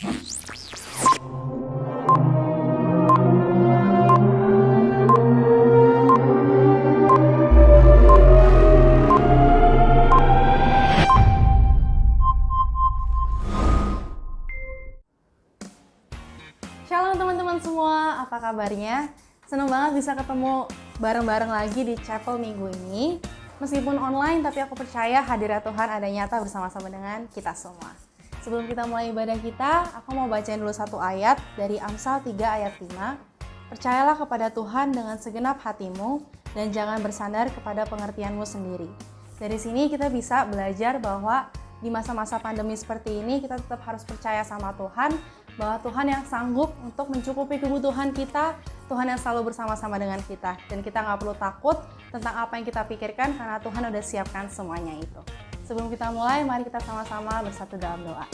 Shalom teman-teman semua, apa kabarnya? Senang banget bisa ketemu bareng-bareng lagi di Chapel minggu ini. Meskipun online, tapi aku percaya hadirat Tuhan ada nyata bersama-sama dengan kita semua. Sebelum kita mulai ibadah kita, aku mau bacain dulu satu ayat dari Amsal 3 ayat 5. Percayalah kepada Tuhan dengan segenap hatimu dan jangan bersandar kepada pengertianmu sendiri. Dari sini kita bisa belajar bahwa di masa-masa pandemi seperti ini kita tetap harus percaya sama Tuhan, bahwa Tuhan yang sanggup untuk mencukupi kebutuhan kita, Tuhan yang selalu bersama-sama dengan kita, dan kita nggak perlu takut tentang apa yang kita pikirkan karena Tuhan udah siapkan semuanya itu. Sebelum kita mulai, mari kita sama-sama bersatu dalam doa.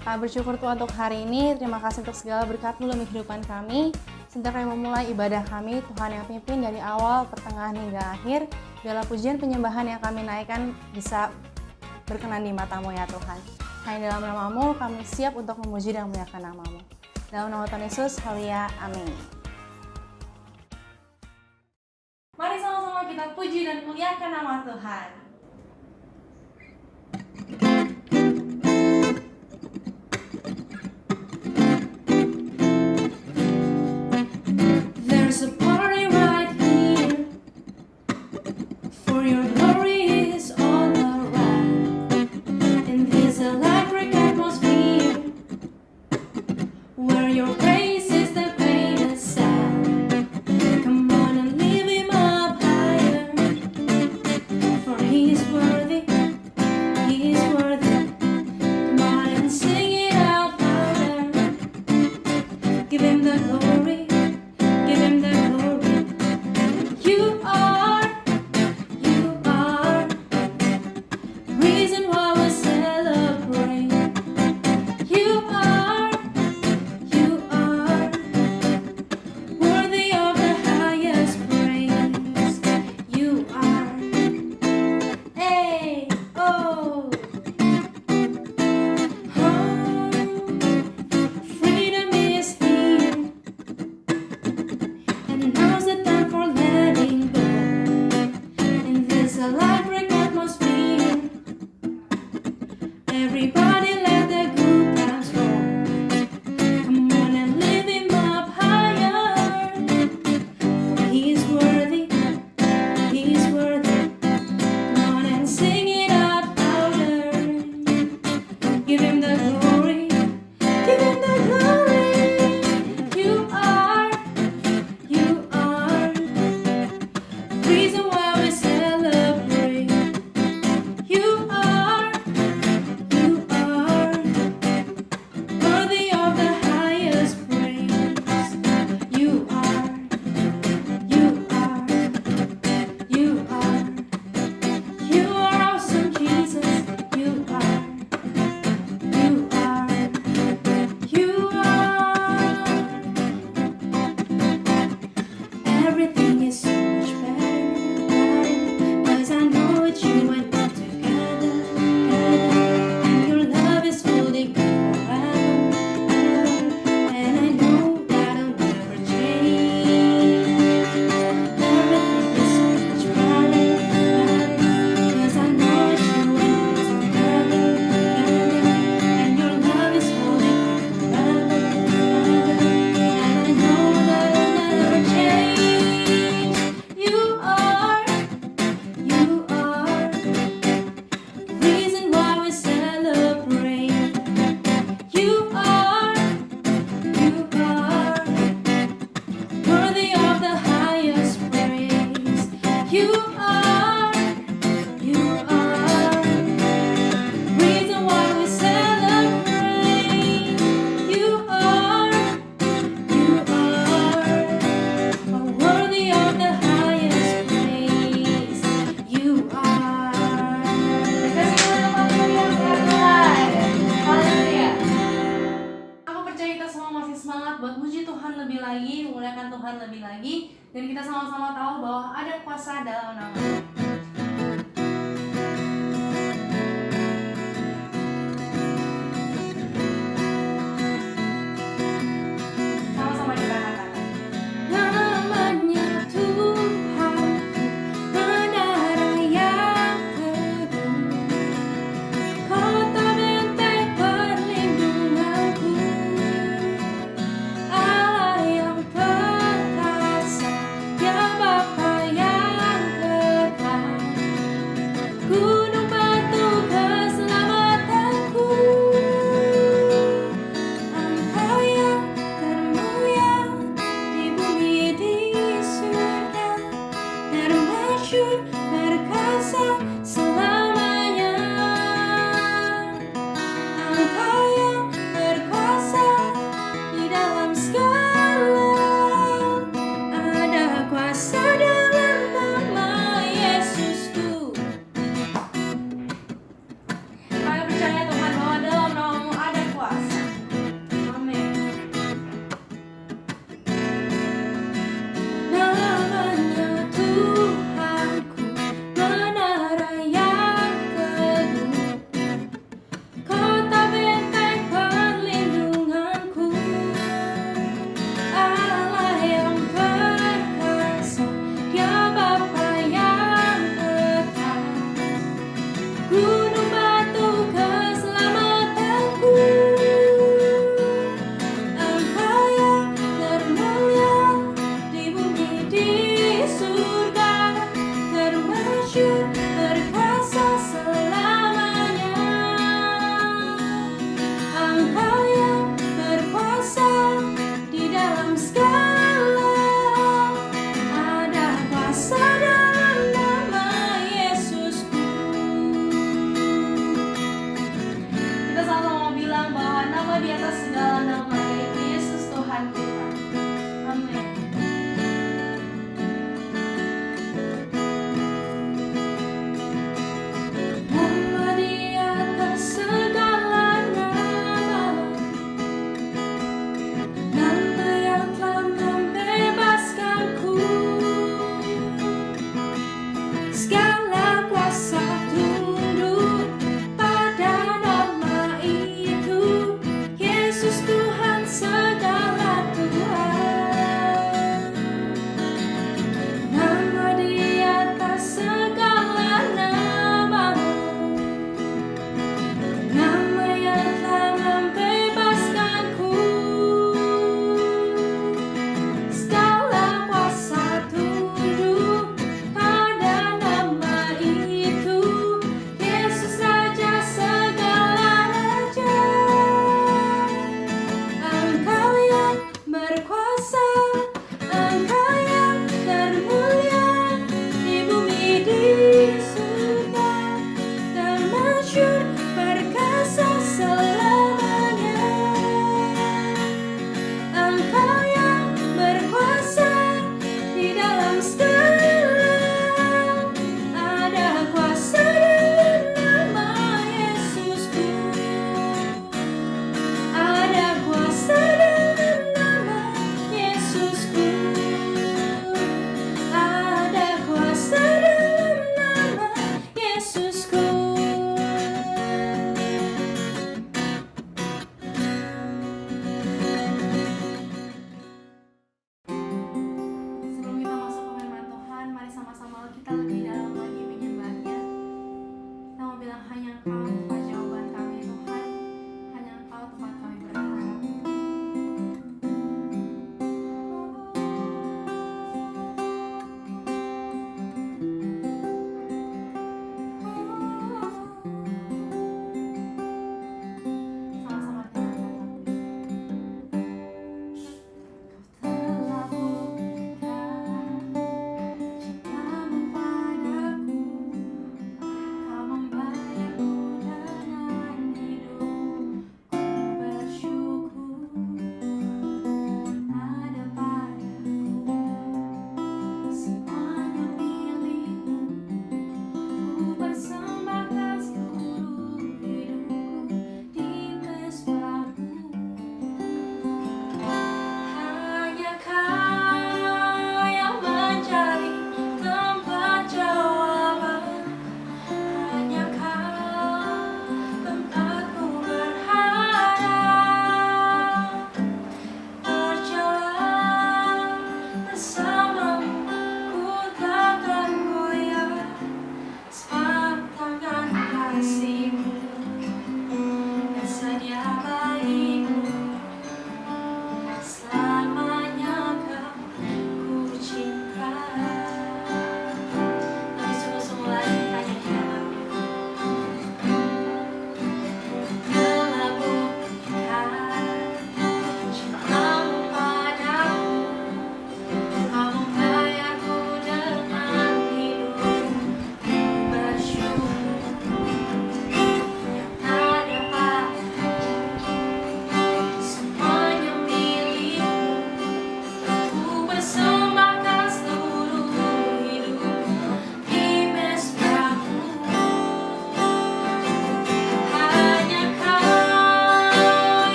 Kami bersyukur Tuhan untuk hari ini, terima kasih untuk segala berkat-Mu dalam kehidupan kami. Sebentar kami memulai ibadah kami, Tuhan yang pimpin dari awal, pertengahan hingga akhir. Biarlah pujian penyembahan yang kami naikkan bisa berkenan di mata-Mu ya Tuhan. Hanya dalam nama-Mu kami siap untuk memuji dan memuliakan nama-Mu. Dalam nama Tuhan Yesus, haleluya, amin. Mari sama-sama kita puji dan muliakan nama Tuhan. There's a party right here for your glory is all around. In this electric atmosphere where your praise is the greatest sound. Come on and lift Him up higher, for He is worthy, He is worthy. Come on and sing it out louder. Give Him the glory, give Him the glory. You are reason why we celebrate. You are worthy of the highest praise. You are, hey, oh, freedom is here, and now's the time for letting go. In this electric atmosphere, everybody let the good times roll. Come on and lift Him up higher, for He is worthy, He is worthy. Come on and sing it out louder. Give Him the glory, give Him the glory. You are reason why we celebrate. You are worthy of the highest praise. You are awesome, Jesus. You are everything is so much better, 'cause I know it's you and me together, and your love is holding me forever, and I know that'll never change. Everything is so much better, 'cause I know it's you and me together, and your love is holding me forever, and I know that'll never change. You are reason why we celebrate. You are worthy of the highest praise. You are reason why we celebrate. You are worthy of the highest praise. You are. Haleluya. Aku percaya kita semua masih semangat buat muji Tuhan lebih lagi, memuliakan Tuhan lebih lagi, dan kita sama-sama tahu bahwa ada kuasa dalam nama-Nya.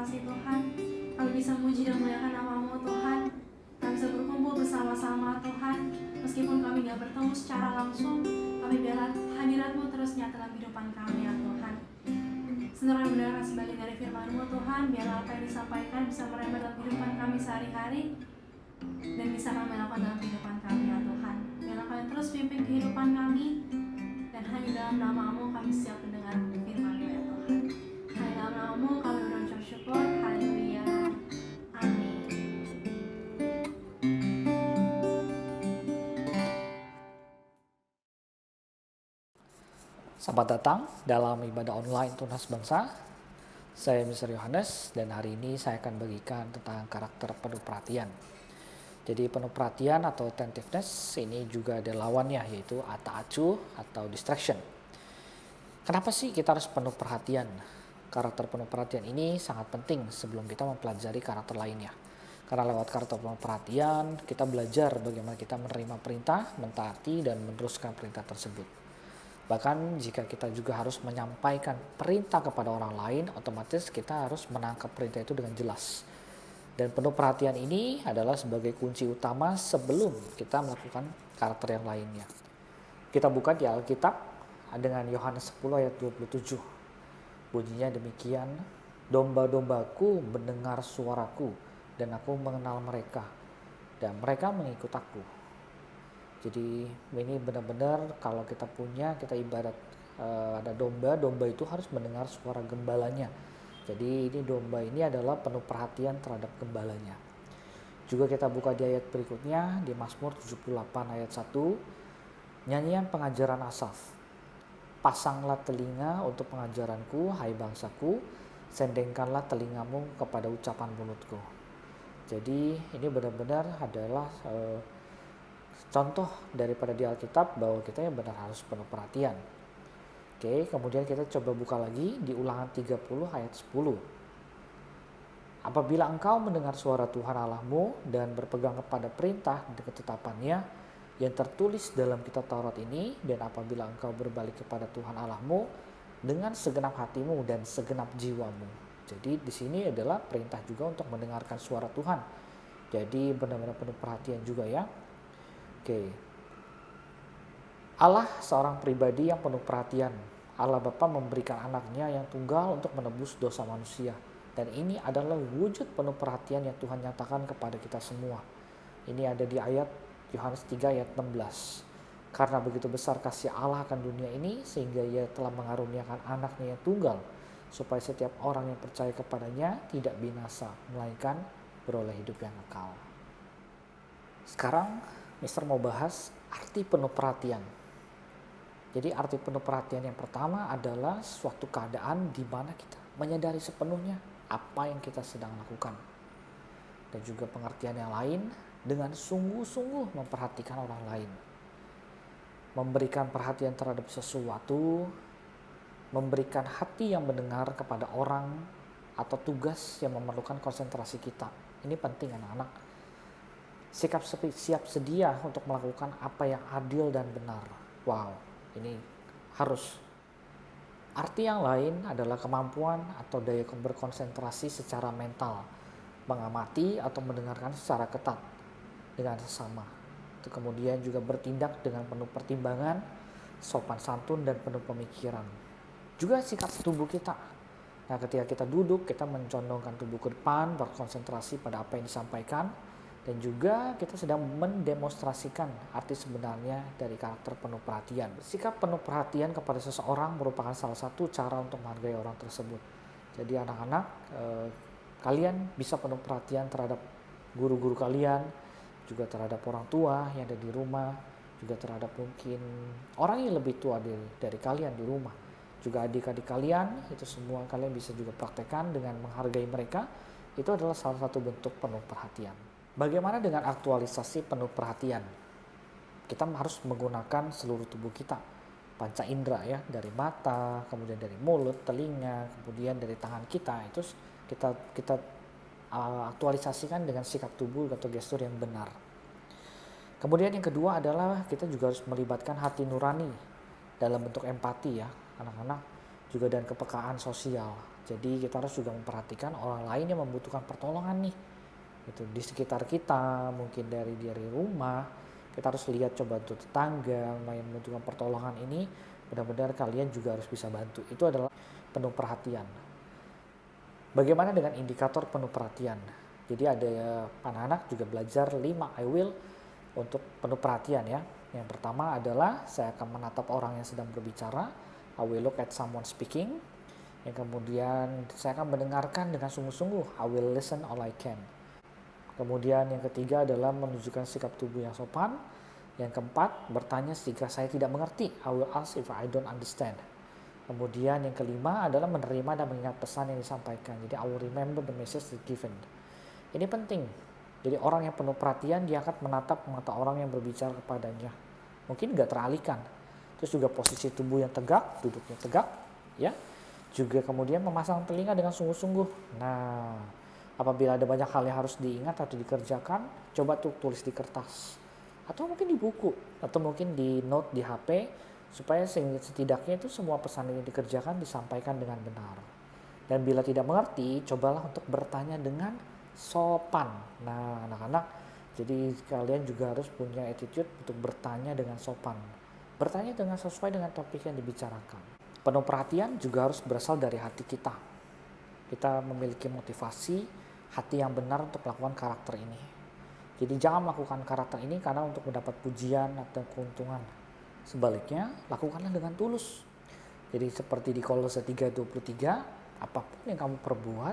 kasih Tuhan, kami bisa memuji dan memuliakan nama-Mu Tuhan. Kami bisa berkumpul bersama-sama Tuhan, meskipun kami gak bertemu secara langsung, kami biarlah hadirat-Mu terus nyata dalam kehidupan kami ya Tuhan. Sebenarnya benar sebagai dari firman-Mu Tuhan, biarlah apa yang disampaikan bisa merembet dalam kehidupan kami sehari-hari dan bisa kami lakukan dalam kehidupan kami ya Tuhan. Biarlah kami terus pimpin kehidupan kami, dan hanya dalam nama-Mu kami siap mendengar firman-Mu ya Tuhan. Hanya dalam nama-Mu kami berucap syukur. Haleluya. Amin. Selamat datang dalam ibadah online Tunas Bangsa. Saya Mr. Yohanes dan hari ini saya akan bagikan tentang karakter penuh perhatian. Jadi penuh perhatian atau attentiveness ini juga ada lawannya, yaitu ata acuh atau distraction. Kenapa sih kita harus penuh perhatian? Karakter penuh perhatian ini sangat penting sebelum kita mempelajari karakter lainnya. Karena lewat karakter penuh perhatian kita belajar bagaimana kita menerima perintah, mentaati dan meneruskan perintah tersebut. Bahkan jika kita juga harus menyampaikan perintah kepada orang lain, otomatis kita harus menangkap perintah itu dengan jelas. Dan penuh perhatian ini adalah sebagai kunci utama sebelum kita melakukan karakter yang lainnya. Kita buka di Alkitab dengan Yohanes 10 ayat 27. Bunyinya demikian, domba-dombaku mendengar suaraku dan aku mengenal mereka dan mereka mengikut aku. Jadi ini benar-benar kalau kita ibarat ada domba itu harus mendengar suara gembalanya. Jadi ini domba ini adalah penuh perhatian terhadap gembalanya. Juga kita buka di ayat berikutnya di Mazmur 78 ayat 1. Nyanyian pengajaran Asaf. Pasanglah telinga untuk pengajaranku, hai bangsaku, sendengkanlah telingamu kepada ucapan mulutku. Jadi ini benar-benar adalah contoh daripada di Alkitab bahwa kita yang benar harus penuh perhatian. Oke, kemudian kita coba buka lagi di Ulangan 30 ayat 10. Apabila engkau mendengar suara Tuhan Allahmu dan berpegang kepada perintah dan ketetapannya yang tertulis dalam kitab Taurat ini, dan apabila engkau berbalik kepada Tuhan Allahmu dengan segenap hatimu dan segenap jiwamu. Jadi di sini adalah perintah juga untuk mendengarkan suara Tuhan. Jadi benar-benar penuh perhatian juga ya. Oke. Allah seorang pribadi yang penuh perhatian. Allah Bapa memberikan anaknya yang tunggal untuk menebus dosa manusia. Dan ini adalah wujud penuh perhatian yang Tuhan nyatakan kepada kita semua. Ini ada di ayat Yohanes 3 ayat 16. Karena begitu besar kasih Allah akan dunia ini sehingga ia telah mengaruniakan anaknya yang tunggal. Supaya setiap orang yang percaya kepadanya tidak binasa, melainkan beroleh hidup yang kekal. Sekarang Mister mau bahas arti penuh perhatian. Jadi arti penuh perhatian yang pertama adalah suatu keadaan di mana kita menyadari sepenuhnya apa yang kita sedang lakukan. Dan juga pengertian yang lain dengan sungguh-sungguh memperhatikan orang lain. Memberikan perhatian terhadap sesuatu, memberikan hati yang mendengar kepada orang atau tugas yang memerlukan konsentrasi kita. Ini penting anak-anak. Sikap siap sedia untuk melakukan apa yang adil dan benar. Wow, ini harus. Arti yang lain adalah kemampuan atau daya berkonsentrasi secara mental, mengamati atau mendengarkan secara ketat dengan sesama. Itu kemudian juga bertindak dengan penuh pertimbangan, sopan santun dan penuh pemikiran. Juga sikap tubuh kita. Nah, ketika kita duduk, kita mencondongkan tubuh ke depan, berkonsentrasi pada apa yang disampaikan. Dan juga kita sedang mendemonstrasikan arti sebenarnya dari karakter penuh perhatian. Sikap penuh perhatian kepada seseorang merupakan salah satu cara untuk menghargai orang tersebut. Jadi anak-anak, kalian bisa penuh perhatian terhadap guru-guru kalian, juga terhadap orang tua yang ada di rumah, juga terhadap mungkin orang yang lebih tua dari kalian di rumah. Juga adik-adik kalian, itu semua kalian bisa juga praktekkan dengan menghargai mereka. Itu adalah salah satu bentuk penuh perhatian. Bagaimana dengan aktualisasi penuh perhatian? Kita harus menggunakan seluruh tubuh kita. Panca indera ya, dari mata, kemudian dari mulut, telinga, kemudian dari tangan kita. Itu kita aktualisasikan dengan sikap tubuh atau gestur yang benar. Kemudian yang kedua adalah kita juga harus melibatkan hati nurani dalam bentuk empati ya, anak-anak. juga dan kepekaan sosial. Jadi kita harus juga memperhatikan orang lain yang membutuhkan pertolongan nih. Itu di sekitar kita, mungkin dari rumah, kita harus lihat coba tuh tetangga yang membutuhkan pertolongan ini, benar-benar kalian juga harus bisa bantu. Itu adalah penuh perhatian. Bagaimana dengan indikator penuh perhatian? Jadi ada anak-anak juga belajar 5 I will untuk penuh perhatian ya. Yang pertama adalah saya akan menatap orang yang sedang berbicara. I will look at someone speaking. Yang kemudian saya akan mendengarkan dengan sungguh-sungguh. I will listen all I can. Kemudian yang ketiga adalah menunjukkan sikap tubuh yang sopan. Yang keempat, bertanya jika saya tidak mengerti. I will ask if I don't understand. Kemudian yang kelima adalah menerima dan mengingat pesan yang disampaikan. Jadi I will remember the message given. Ini penting. Jadi orang yang penuh perhatian dia akan menatap mata orang yang berbicara kepadanya. Mungkin nggak teralihkan. Terus juga posisi tubuh yang tegak, duduknya tegak, ya. Juga kemudian memasang telinga dengan sungguh-sungguh. Nah, apabila ada banyak hal yang harus diingat atau dikerjakan, coba tulis di kertas. Atau mungkin di buku, atau mungkin di note di HP, supaya setidaknya itu semua pesan yang dikerjakan disampaikan dengan benar. Dan bila tidak mengerti, cobalah untuk bertanya dengan sopan. Nah, anak-anak, jadi kalian juga harus punya attitude untuk bertanya dengan sopan. Bertanya dengan sesuai dengan topik yang dibicarakan. Penuh perhatian juga harus berasal dari hati kita. Kita memiliki motivasi hati yang benar untuk melakukan karakter ini. Jadi jangan melakukan karakter ini karena untuk mendapat pujian atau keuntungan. Sebaliknya, lakukanlah dengan tulus. Jadi seperti di Kolose 3:23, apapun yang kamu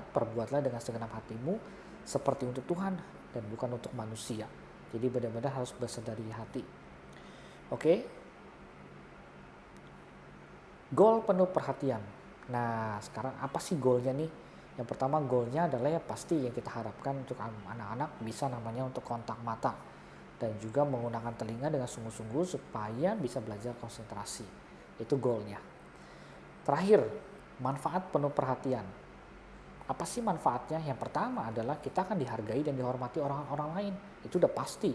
perbuatlah dengan segenap hatimu seperti untuk Tuhan dan bukan untuk manusia. Jadi benar-benar harus berasal dari hati. Oke. Goal penuh perhatian. Nah, sekarang apa sih goalnya nih? Yang pertama goalnya adalah ya pasti yang kita harapkan untuk anak-anak bisa namanya untuk kontak mata. Dan juga menggunakan telinga dengan sungguh-sungguh supaya bisa belajar konsentrasi. Itu goalnya. Terakhir, manfaat penuh perhatian. Apa sih manfaatnya? Yang pertama adalah kita akan dihargai dan dihormati orang-orang lain. Itu udah pasti.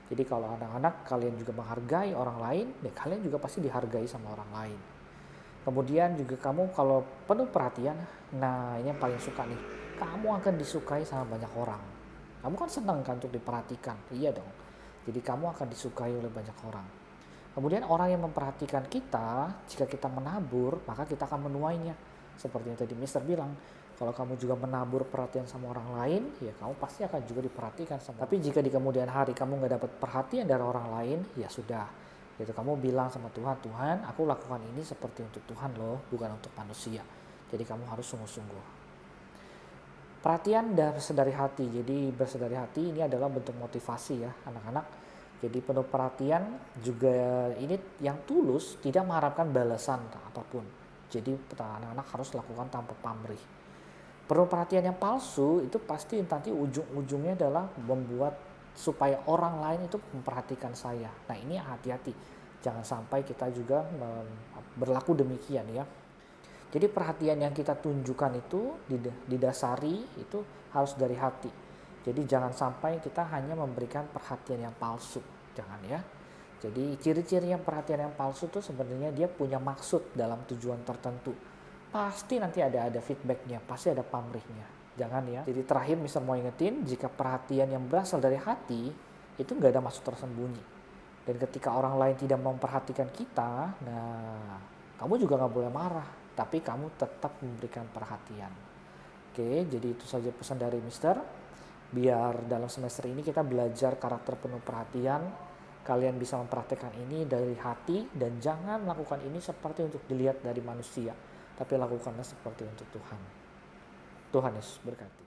Jadi kalau anak-anak kalian juga menghargai orang lain, ya kalian juga pasti dihargai sama orang lain. Kemudian juga kamu kalau penuh perhatian, nah ini yang paling suka nih, kamu akan disukai sama banyak orang. Kamu kan senang kan untuk diperhatikan, iya dong. Jadi kamu akan disukai oleh banyak orang. Kemudian orang yang memperhatikan kita, jika kita menabur, maka kita akan menuainya. Seperti yang tadi Mister bilang, kalau kamu juga menabur perhatian sama orang lain, ya kamu pasti akan juga diperhatikan sama. Tapi jika di kemudian hari kamu nggak dapat perhatian dari orang lain, ya sudah. Gitu kamu bilang sama Tuhan, Tuhan, aku lakukan ini seperti untuk Tuhan loh, bukan untuk manusia. Jadi kamu harus sungguh-sungguh. Perhatian dan bersedari hati. Jadi bersedari hati ini adalah bentuk motivasi ya anak-anak. Jadi penuh perhatian juga ini yang tulus, tidak mengharapkan balasan apapun. Jadi anak-anak harus lakukan tanpa pamrih. Penuh perhatian yang palsu itu pasti nanti ujung-ujungnya adalah membuat supaya orang lain itu memperhatikan saya. Nah ini hati-hati, jangan sampai kita juga berlaku demikian ya. Jadi perhatian yang kita tunjukkan itu didasari itu harus dari hati. Jadi jangan sampai kita hanya memberikan perhatian yang palsu, jangan ya. Jadi ciri-ciri yang perhatian yang palsu itu sebenarnya dia punya maksud dalam tujuan tertentu. Pasti nanti ada feedbacknya, pasti ada pamrihnya. Jangan ya. Jadi terakhir Mister mau ingetin, jika perhatian yang berasal dari hati, itu nggak ada maksud tersembunyi. Dan ketika orang lain tidak memperhatikan kita, nah kamu juga nggak boleh marah. Tapi kamu tetap memberikan perhatian. Oke, jadi itu saja pesan dari Mister. Biar dalam semester ini kita belajar karakter penuh perhatian. Kalian bisa memperhatikan ini dari hati dan jangan lakukan ini seperti untuk dilihat dari manusia. Tapi lakukanlah seperti untuk Tuhan. Tuhan Yesus berkati.